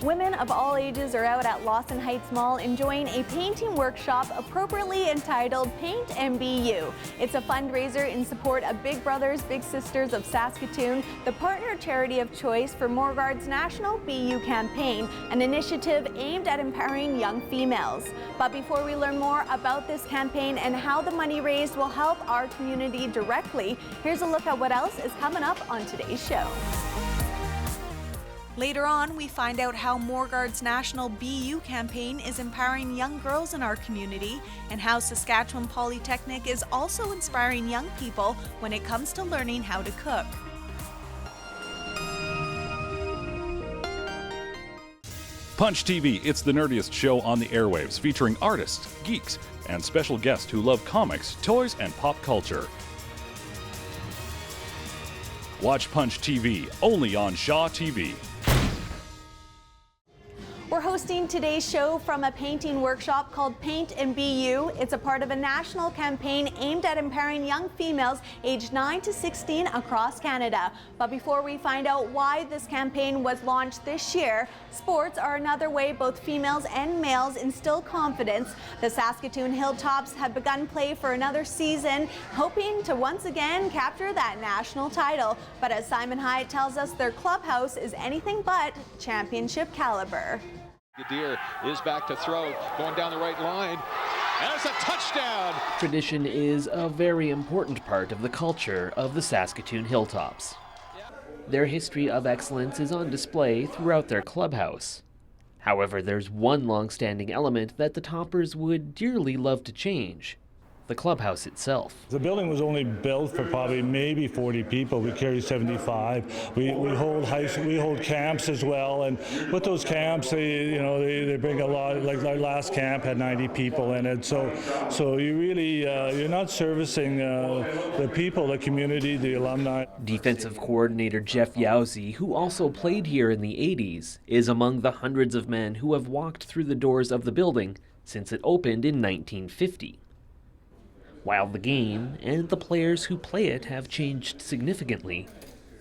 Women of all ages are out at Lawson Heights Mall enjoying a painting workshop appropriately entitled Paint and BeYou. It's a fundraiser in support of Big Brothers Big Sisters of Saskatoon, the partner charity of choice for Morguard's national BeYou Campaign, an initiative aimed at empowering young females. But before we learn more about this campaign and how the money raised will help our community directly, here's a look at what else is coming up on today's show. Later on, we find out how Morguard's national BeYou campaign is empowering young girls in our community and how Saskatchewan Polytechnic is also inspiring young people when it comes to learning how to cook. Punch TV, it's the nerdiest show on the airwaves, featuring artists, geeks, and special guests who love comics, toys, and pop culture. Watch Punch TV, only on Shaw TV. We're hosting today's show from a painting workshop called Paint and BeYou. It's a part of a national campaign aimed at empowering young females aged 9 to 16 across Canada. But before we find out why this campaign was launched this year, sports are another way both females and males instill confidence. The Saskatoon Hilltops have begun play for another season, hoping to once again capture that national title. But as Simon Hyatt tells us, their clubhouse is anything but championship caliber. Deer is back to throw, going down the right line, and it's a touchdown! Tradition is a very important part of the culture of the Saskatoon Hilltops. Their history of excellence is on display throughout their clubhouse. However, there's one long-standing element that the Toppers would dearly love to change: the clubhouse itself. The building was only built for probably maybe 40 people. We carry 75. We hold camps as well, and with those camps, they bring a lot. Like our last camp had 90 people in it. So you really you're not servicing the people, the community, the alumni. Defensive coordinator Jeff Yowzy, who also played here in the 80s, is among the hundreds of men who have walked through the doors of the building since it opened in 1950. While the game and the players who play it have changed significantly,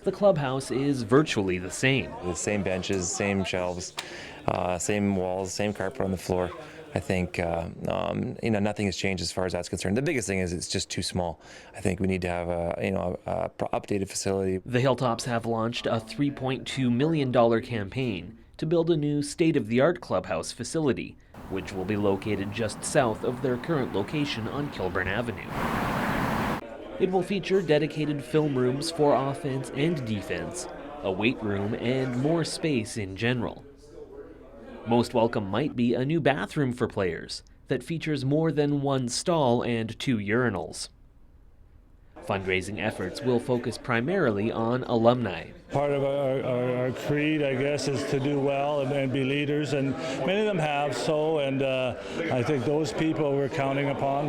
the clubhouse is virtually the same. The same benches, same shelves, same walls, same carpet on the floor. I think nothing has changed as far as that's concerned. The biggest thing is it's just too small. I think we need to have a updated facility. The Hilltops have launched a $3.2 million campaign to build a new state-of-the-art clubhouse facility, which will be located just south of their current location on Kilburn Avenue. It will feature dedicated film rooms for offense and defense, a weight room, and more space in general. Most welcome might be a new bathroom for players that features more than one stall and 2 urinals. Fundraising efforts will focus primarily on alumni. Part of our creed, I guess, is to do well and be leaders, and many of them have so, and I think those people we're counting upon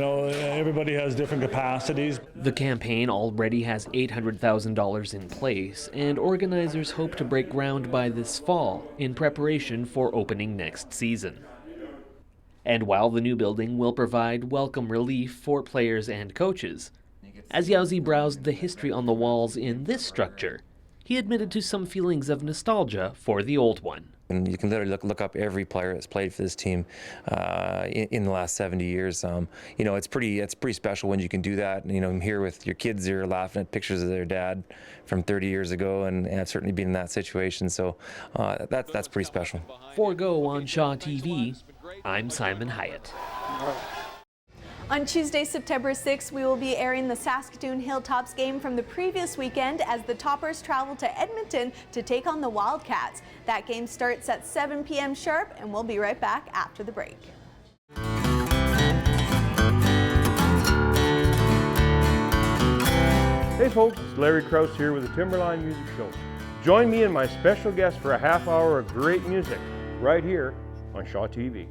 everybody has different capacities. The campaign already has $800,000 in place, and organizers hope to break ground by this fall in preparation for opening next season. And while the new building will provide welcome relief for players and coaches, as Yowzy browsed the history on the walls in this structure, he admitted to some feelings of nostalgia for the old one. And you can literally look up every player that's played for this team in the last 70 years. It's pretty special when you can do that. I'm here with your kids, you're laughing at pictures of their dad from 30 years ago, and I've certainly been in that situation. So that's pretty special. For Go on Shaw TV, I'm Simon Hyatt. On Tuesday, September 6th, we will be airing the Saskatoon Hilltops game from the previous weekend as the Toppers travel to Edmonton to take on the Wildcats. That game starts at 7 p.m. sharp, and we'll be right back after the break. Hey folks, it's Larry Krause here with the Timberline Music Show. Join me and my special guest for a half hour of great music right here on Shaw TV.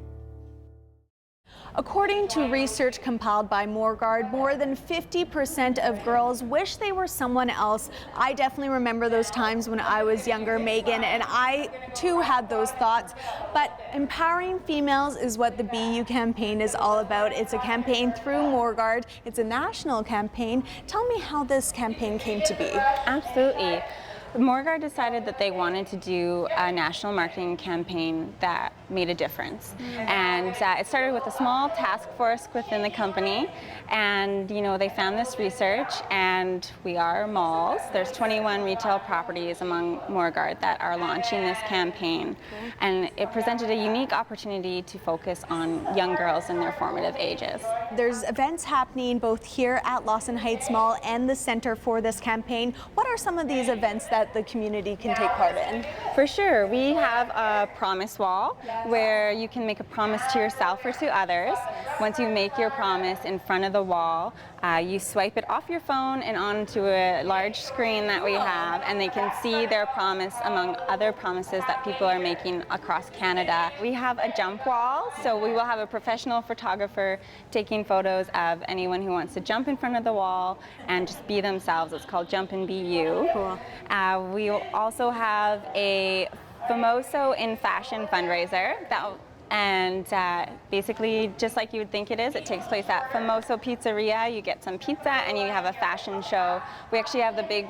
According to research compiled by Morguard, more than 50% of girls wish they were someone else. I definitely remember those times when I was younger, Megan, and I too had those thoughts. But empowering females is what the BeYou campaign is all about. It's a campaign through Morguard. It's a national campaign. Tell me how this campaign came to be. Absolutely. Morguard decided that they wanted to do a national marketing campaign that made a difference. And it started with a small task force within the company, and they found this research, and we are malls. There's 21 retail properties among Morguard that are launching this campaign, and it presented a unique opportunity to focus on young girls in their formative ages. There's events happening both here at Lawson Heights Mall and the center for this campaign. What are some of these events that the community can take part in? For sure. We have a promise wall where you can make a promise to yourself or to others. Once you make your promise in front of the wall, you swipe it off your phone and onto a large screen that we have, and they can see their promise among other promises that people are making across Canada. We have a jump wall, so we will have a professional photographer taking photos of anyone who wants to jump in front of the wall and just be themselves. It's called Jump and BeYou. Cool. We will also have a Famoso in Fashion fundraiser. Basically, just like you would think it is, it takes place at Famoso Pizzeria. You get some pizza and you have a fashion show. We actually have the big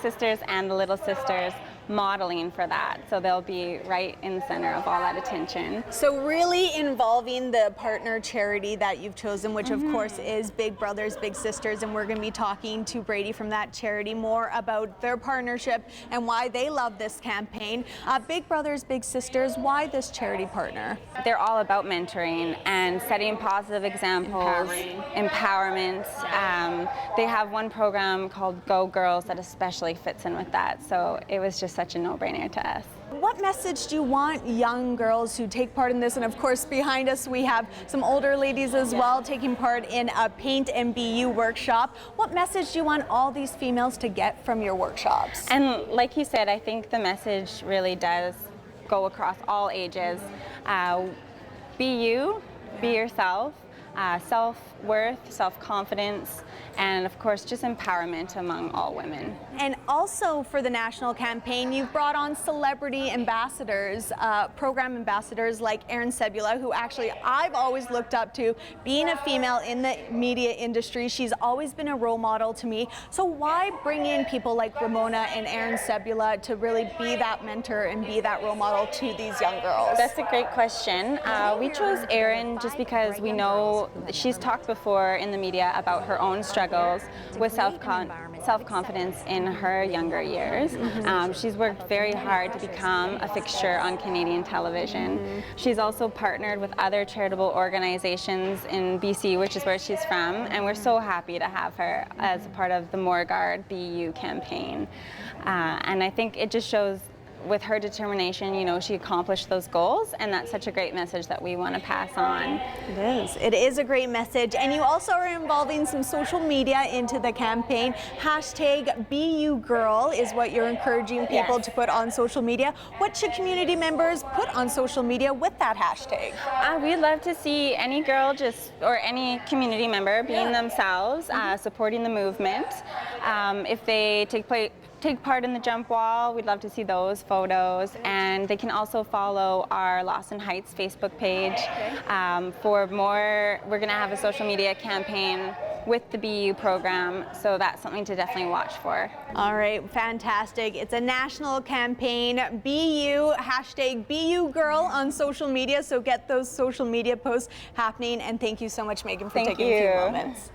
sisters and the little sisters modeling for that. So they'll be right in the center of all that attention. So really involving the partner charity that you've chosen, which of course is Big Brothers Big Sisters, and we're going to be talking to Brady from that charity more about their partnership and why they love this campaign. Big Brothers Big Sisters, why this charity partner? They're all about mentoring and setting positive examples, empowerment. They have one program called Go Girls that especially fits in with that. So it was just such a no-brainer to us. What message do you want young girls who take part in this? And of course, behind us, we have some older ladies as well taking part in a Paint and BeYou workshop. What message do you want all these females to get from your workshops? And like you said, I think the message really does go across all ages. Be you, be yourself, self-worth, self-confidence, and of course just empowerment among all women. And also for the national campaign, you've brought on celebrity ambassadors, program ambassadors like Erin Sebula, who actually I've always looked up to. Being a female in the media industry, she's always been a role model to me. So why bring in people like Ramona and Erin Sebula to really be that mentor and be that role model to these young girls? That's a great question. We chose Erin just because we know she's talked before in the media about her own struggles with self-confidence in her younger years. She's worked very hard to become a fixture on Canadian television. She's also partnered with other charitable organizations in BC, which is where she's from, and we're so happy to have her as a part of the Morguard BeYou campaign. And I think it just shows with her determination, she accomplished those goals, and that's such a great message that we want to pass on. It is. It is a great message, and you also are involving some social media into the campaign. #BeYouGirl is what you're encouraging people to put on social media. What should community members put on social media with that hashtag? We'd love to see any girl or any community member being themselves, supporting the movement. If they take part in the jump wall, we'd love to see those photos, and they can also follow our Lawson Heights Facebook page. For more, we're going to have a social media campaign with the BeYou program, so that's something to definitely watch for. All right, fantastic. It's a national campaign, BeYou, #BeYouGirl on social media, so get those social media posts happening, and thank you so much, Megan, for taking a few moments.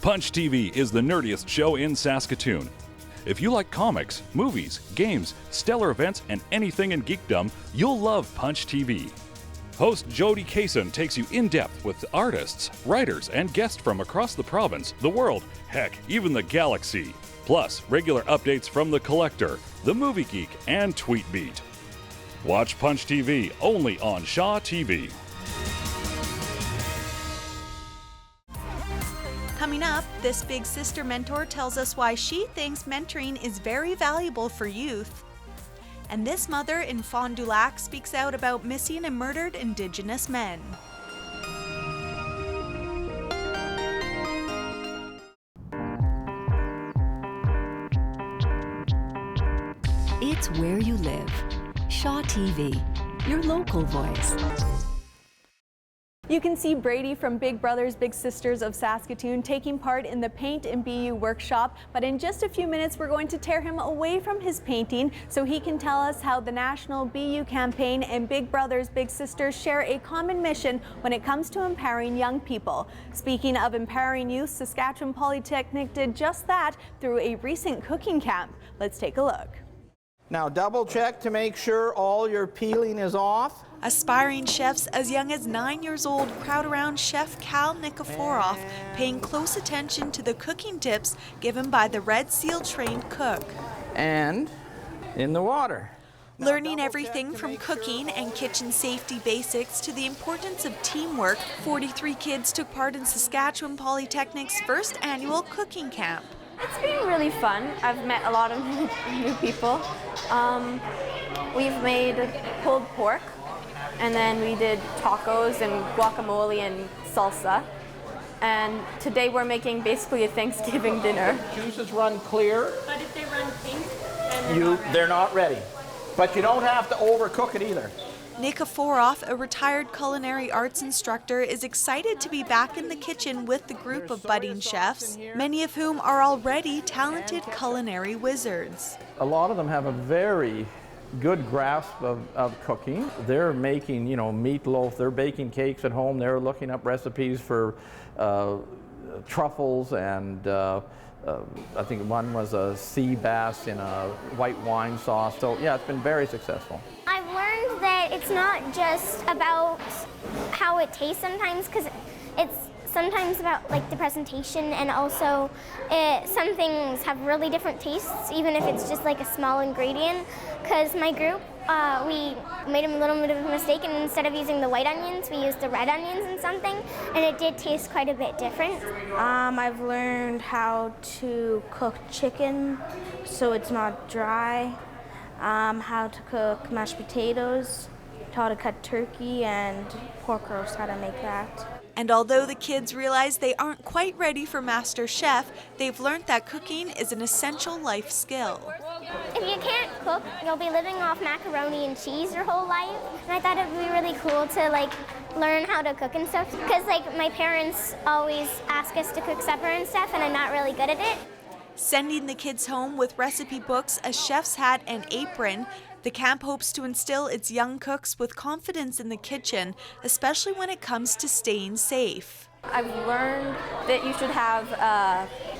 Punch TV is the nerdiest show in Saskatoon. If you like comics, movies, games, stellar events, and anything in geekdom, you'll love Punch TV. Host Jody Kaysen takes you in depth with artists, writers, and guests from across the province, the world, heck, even the galaxy. Plus, regular updates from The Collector, The Movie Geek, and Tweetbeat. Watch Punch TV only on Shaw TV. Coming up, this Big Sister mentor tells us why she thinks mentoring is very valuable for youth. And this mother in Fond du Lac speaks out about missing and murdered Indigenous men. It's where you live. Shaw TV, your local voice. You can see Brady from Big Brothers Big Sisters of Saskatoon taking part in the Paint and BeYou workshop, but in just a few minutes we're going to tear him away from his painting so he can tell us how the National BeYou Campaign and Big Brothers Big Sisters share a common mission when it comes to empowering young people. Speaking of empowering youth, Saskatchewan Polytechnic did just that through a recent cooking camp. Let's take a look. Now double check to make sure all your peeling is off. Aspiring chefs as young as 9 years old crowd around Chef Cal Nikiforov, paying close attention to the cooking tips given by the Red Seal trained cook. And in the water. Learning everything from cooking and kitchen safety basics to the importance of teamwork, 43 kids took part in Saskatchewan Polytechnic's first annual cooking camp. It's been really fun. I've met a lot of new people. We've made pulled pork, and then we did tacos and guacamole and salsa. And today we're making basically a Thanksgiving dinner. Juices run clear. But if they run pink, They're not ready. But you don't have to overcook it either. Nikiforov, a retired culinary arts instructor, is excited to be back in the kitchen with the group of budding chefs, many of whom are already talented culinary wizards. A lot of them have a very good grasp of cooking. They're making, meatloaf, they're baking cakes at home, they're looking up recipes for truffles and I think one was a sea bass in a white wine sauce. So yeah, it's been very successful. I've learned that it's not just about how it tastes sometimes, because it's sometimes about like the presentation, and also some things have really different tastes, even if it's just like a small ingredient. Because my group, we made a little bit of a mistake, and instead of using the white onions, we used the red onions in something, and it did taste quite a bit different. I've learned how to cook chicken so it's not dry, how to cook mashed potatoes, how to cut turkey, and pork roast, how to make that. And although the kids realize they aren't quite ready for Master Chef, they've learned that cooking is an essential life skill. If you can't cook, you'll be living off macaroni and cheese your whole life. And I thought it would be really cool to learn how to cook and stuff, because my parents always ask us to cook supper and stuff, and I'm not really good at it. Sending the kids home with recipe books, a chef's hat, and apron, the camp hopes to instill its young cooks with confidence in the kitchen, especially when it comes to staying safe. I've learned that you should have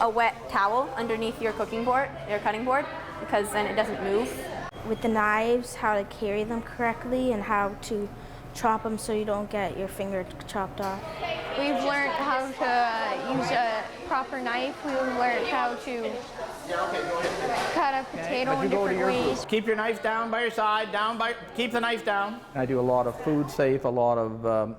a wet towel underneath your cutting board, because then it doesn't move. With the knives, how to carry them correctly and how to chop them so you don't get your finger chopped off. We've learned how to use a proper knife. We've learned how to cut a potato in different ways. Keep your knife down by your side, keep the knife down. I do a lot of food safe, a lot of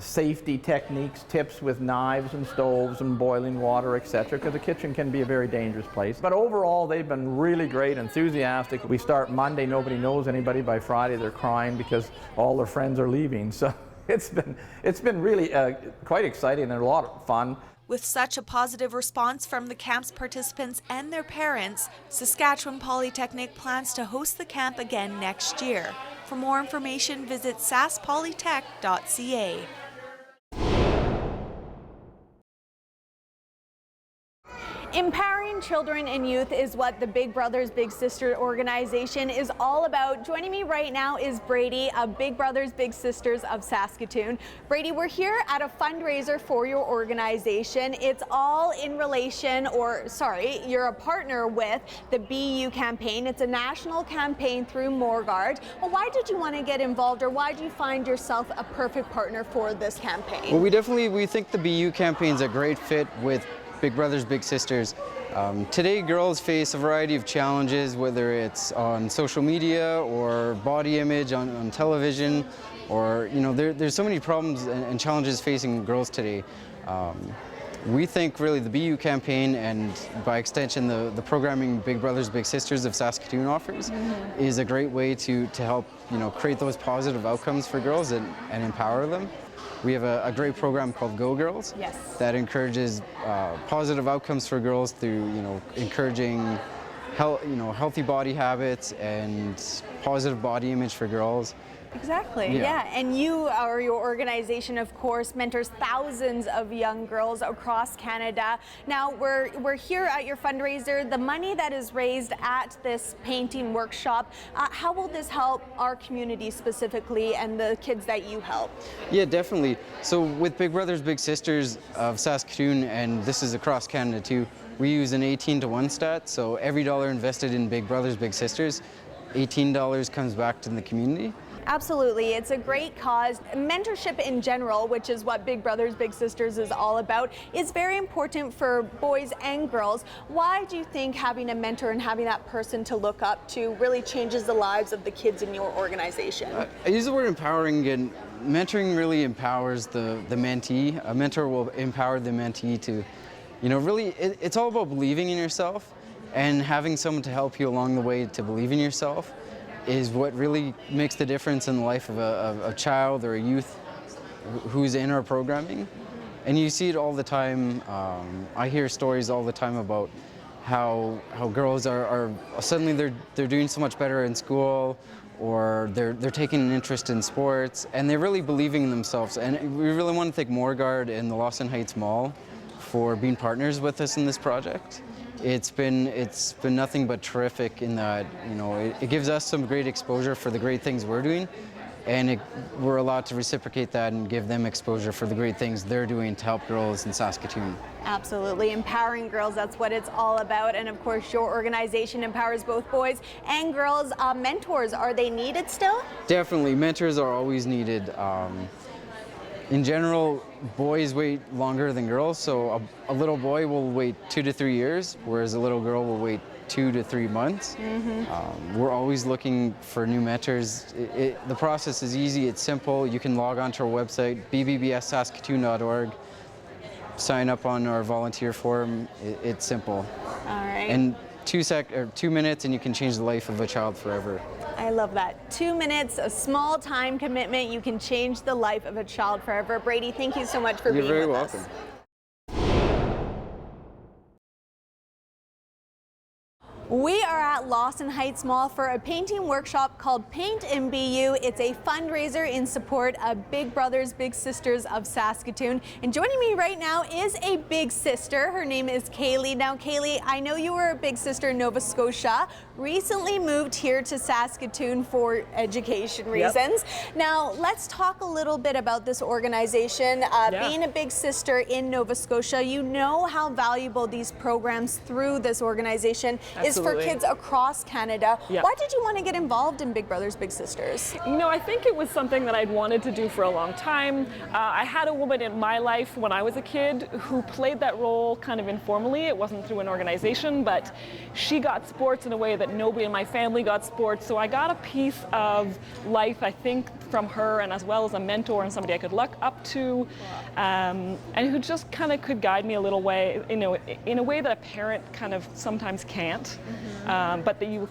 safety techniques, tips with knives and stoves and boiling water, etc., because the kitchen can be a very dangerous place. But overall, they've been really great, enthusiastic. We start Monday, nobody knows anybody. By Friday, they're crying because all their friends are leaving. So it's been really quite exciting and a lot of fun. With such a positive response from the camp's participants and their parents, Saskatchewan Polytechnic plans to host the camp again next year. For more information, visit saspolytech.ca. Empowering children and youth is what the Big Brothers Big Sisters organization is all about. Joining me right now is Brady of Big Brothers Big Sisters of Saskatoon. Brady, we're here at a fundraiser for your organization. It's all in relation, you're a partner with the BeYou Campaign. It's a national campaign through Morguard. Well, why did you want to get involved, or why do you find yourself a perfect partner for this campaign? Well, we think the BeYou Campaign is a great fit with Big Brothers Big Sisters. Today girls face a variety of challenges, whether it's on social media or body image on television, or there's so many problems and challenges facing girls today. We think really the BeYou Campaign, and by extension the programming Big Brothers Big Sisters of Saskatoon offers, is a great way to help create those positive outcomes for girls and empower them. We have a great program called Go Girls that encourages positive outcomes for girls through encouraging healthy body habits and positive body image for girls. Exactly, yeah. And you, or your organization, of course, mentors thousands of young girls across Canada. Now, we're here at your fundraiser. The money that is raised at this painting workshop, how will this help our community specifically and the kids that you help? Yeah, definitely. So with Big Brothers Big Sisters of Saskatoon, and this is across Canada too, we use an 18-to-1 stat. So every dollar invested in Big Brothers Big Sisters, $18 comes back to the community. Absolutely, it's a great cause. Mentorship in general, which is what Big Brothers Big Sisters is all about, is very important for boys and girls. Why do you think having a mentor and having that person to look up to really changes the lives of the kids in your organization? I use the word empowering, and mentoring really empowers the mentee. A mentor will empower the mentee to, really, it's all about believing in yourself, and having someone to help you along the way to believe in yourself is what really makes the difference in the life of a child or a youth who's in our programming. And you see it all the time. I hear stories all the time about how girls are suddenly they're doing so much better in school, or they're taking an interest in sports, and they're really believing in themselves. And we really want to thank Morguard and the Lawson Heights Mall for being partners with us in this project. It's been nothing but terrific in that, it gives us some great exposure for the great things we're doing, and we're allowed to reciprocate that and give them exposure for the great things they're doing to help girls in Saskatoon. Absolutely, empowering girls, that's what it's all about. And of course, your organization empowers both boys and girls. Mentors, are they needed still? Definitely, mentors are always needed. In general, boys wait longer than girls, so a little boy will wait 2 to 3 years, whereas a little girl will wait 2 to 3 months. We're always looking for new mentors. The process is easy, it's simple. You can log onto our website, bbbssaskatoon.org, sign up on our volunteer form. It's simple. All right. And 2 minutes and you can change the life of a child forever. I love that. 2 minutes, a small time commitment, you can change the life of a child forever. Brady, thank you so much for being with us. You're very welcome. We are at Lawson Heights Mall for a painting workshop called Paint and BeYou. It's a fundraiser in support of Big Brothers Big Sisters of Saskatoon. And joining me right now is a big sister. Her name is Kaylee. Now, Kaylee, I know you were a big sister in Nova Scotia, recently moved here to Saskatoon for education reasons. Now, let's talk a little bit about this organization. Being a big sister in Nova Scotia, you know how valuable these programs through this organization is for kids across Canada. Why did you want to get involved in Big Brothers Big Sisters? I think it was something that I'd wanted to do for a long time. I had a woman in my life when I was a kid who played that role kind of informally. It wasn't through an organization, but she got sports in a way that nobody in my family got sports. So I got a piece of life, I think, from her, and as well as a mentor and somebody I could look up to, and who just kind of could guide me a little way, in a way that a parent kind of sometimes can't. But that you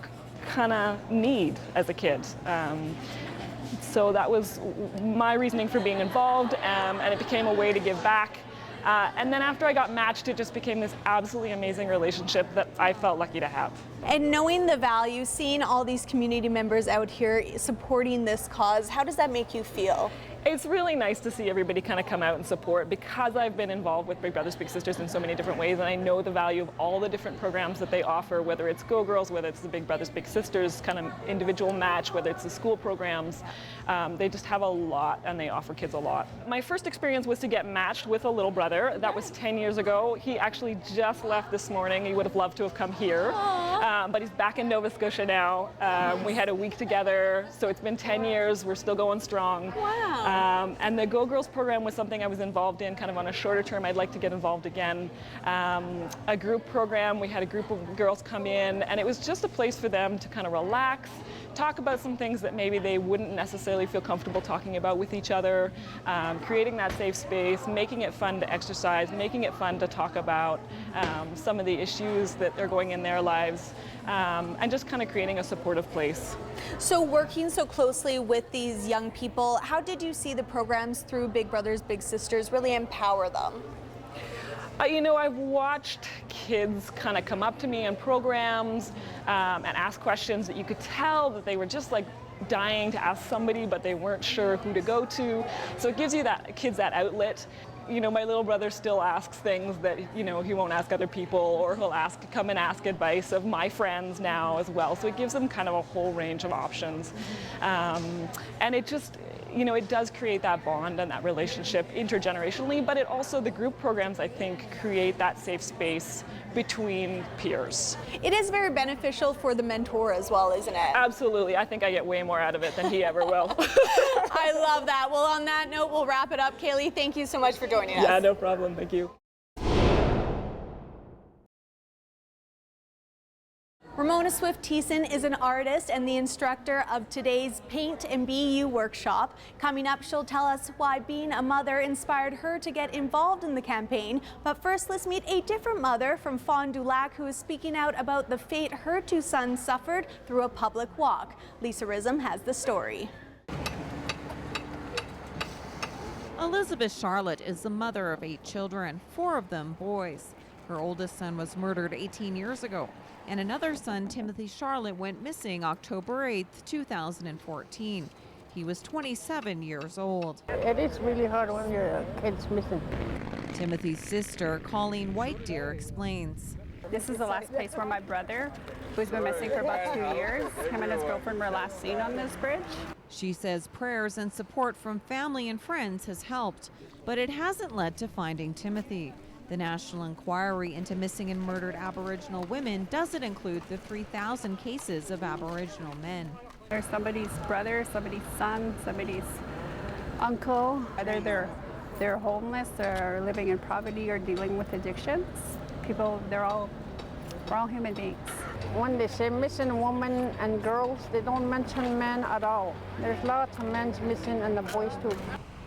kind of need as a kid. So that was my reasoning for being involved, and it became a way to give back. And then after I got matched, it just became this absolutely amazing relationship that I felt lucky to have. And knowing the value, seeing all these community members out here supporting this cause, how does that make you feel? It's really nice to see everybody kind of come out and support, because I've been involved with Big Brothers Big Sisters in so many different ways, and I know the value of all the different programs that they offer, whether it's Go Girls, whether it's the Big Brothers Big Sisters kind of individual match, whether it's the school programs. They just have a lot, and they offer kids a lot. My first experience was to get matched with a little brother. That was 10 years ago. He actually just left this morning. He would have loved to have come here, but he's back in Nova Scotia now. We had a week together, so it's been 10 years. We're still going strong. Wow. And the Go Girls program was something I was involved in kind of on a shorter term. I'd like to get involved again. A group program, we had a group of girls come in, and it was just a place for them to kind of relax, talk about some things that maybe they wouldn't necessarily feel comfortable talking about with each other, creating that safe space, making it fun to exercise, making it fun to talk about some of the issues that are going in their lives, and just kind of creating a supportive place. So working so closely with these young people, how did you see the programs through Big Brothers Big Sisters really empower them? You know, I've watched kids kind of come up to me in programs and ask questions that you could tell that they were just like dying to ask somebody, but they weren't sure who to go to. So it gives you kids that outlet. You know, my little brother still asks things that, you know, he won't ask other people, or he'll come and ask advice of my friends now as well. So it gives them kind of a whole range of options. And it just, you know, it does create that bond and that relationship intergenerationally, but it also, the group programs, I think, create that safe space between peers. It is very beneficial for the mentor as well, isn't it? Absolutely. I think I get way more out of it than he ever will. I love that. Well, on that note, we'll wrap it up. Kaylee, thank you so much for joining us. Yeah, no problem. Thank you. Ramona Swift-Thiessen is an artist and the instructor of today's Paint and BeYou workshop. Coming up, she'll tell us why being a mother inspired her to get involved in the campaign. But first, let's meet a different mother from Fond du Lac who is speaking out about the fate her two sons suffered through a public walk. Lisa Rism has the story. Elizabeth Charlotte is the mother of 8 children, 4 of them boys. Her oldest son was murdered 18 years ago, and another son, Timothy Charlotte, went missing October 8, 2014. He was 27 years old. It is really hard when your kid's missing. Timothy's sister, Colleen White Deer, explains. This is the last place where my brother, who's been missing for about 2 years, him and his girlfriend were last seen on this bridge. She says prayers and support from family and friends has helped, but it hasn't led to finding Timothy. The National Inquiry into Missing and Murdered Aboriginal Women doesn't include the 3,000 cases of Aboriginal men. There's somebody's brother, somebody's son, somebody's uncle. Either they're homeless or living in poverty or dealing with addictions. People, we're all human beings. When they say missing women and girls, they don't mention men at all. There's lots of men missing and the boys too.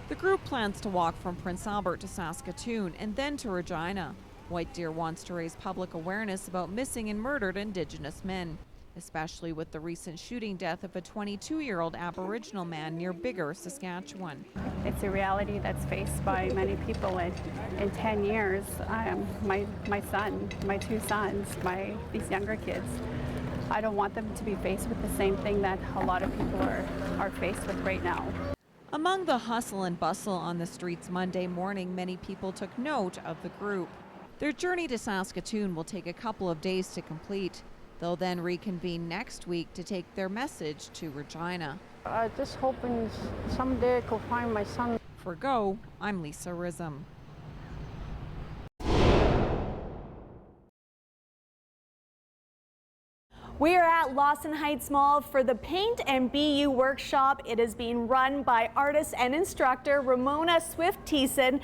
The group plans to walk from Prince Albert to Saskatoon and then to Regina. White Deer wants to raise public awareness about missing and murdered Indigenous men, especially with the recent shooting death of a 22-year-old Aboriginal man near Biggar, Saskatchewan. It's a reality that's faced by many people. In 10 years, my son, my 2 sons, these younger kids, I don't want them to be faced with the same thing that a lot of people are faced with right now. Among the hustle and bustle on the streets Monday morning, many people took note of the group. Their journey to Saskatoon will take a couple of days to complete. They'll then reconvene next week to take their message to Regina. I'm just hoping someday I could find my son. For Go, I'm Lisa Rism. We are at Lawson Heights Mall for the Paint and BeYou workshop. It is being run by artist and instructor Ramona Swift-Thiessen.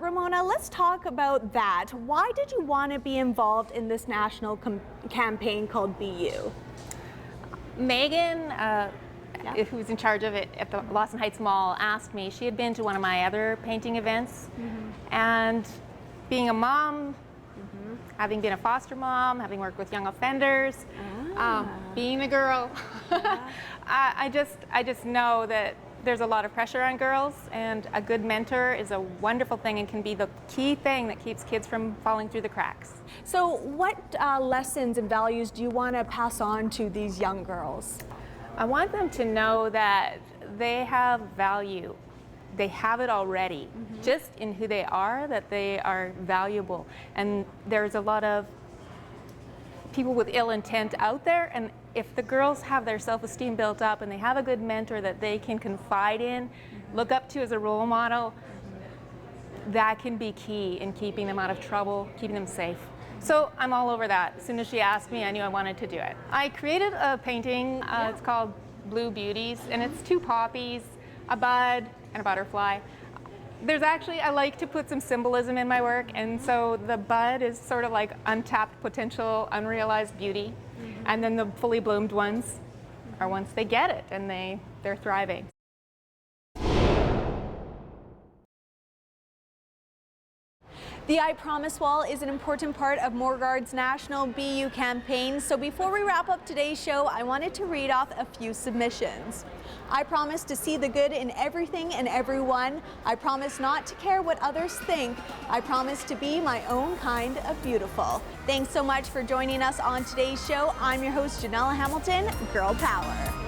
Ramona, let's talk about that. Why did you want to be involved in this national campaign called BeYou? Megan, who's in charge of it at the Lawson Heights Mall, asked me. She had been to one of my other painting events, and being a mom, having been a foster mom, having worked with young offenders, being a girl, I just know that there's a lot of pressure on girls, and a good mentor is a wonderful thing and can be the key thing that keeps kids from falling through the cracks. So what lessons and values do you want to pass on to these young girls? I want them to know that they have value. They have it already, just in who they are, that they are valuable. And there's a lot of people with ill intent out there, and if the girls have their self-esteem built up and they have a good mentor that they can confide in, look up to as a role model, that can be key in keeping them out of trouble, keeping them safe. So I'm all over that. As soon as she asked me, I knew I wanted to do it. I created a painting, it's called Blue Beauties, and it's 2 poppies, a bud, and a butterfly. There's actually, I like to put some symbolism in my work, and so the bud is sort of like untapped potential, unrealized beauty, and then the fully bloomed ones are once they get it and they're thriving. The I Promise wall is an important part of Morguard's national BeYou campaign. So before we wrap up today's show, I wanted to read off a few submissions. I promise to see the good in everything and everyone. I promise not to care what others think. I promise to be my own kind of beautiful. Thanks so much for joining us on today's show. I'm your host, Janella Hamilton, Girl Power.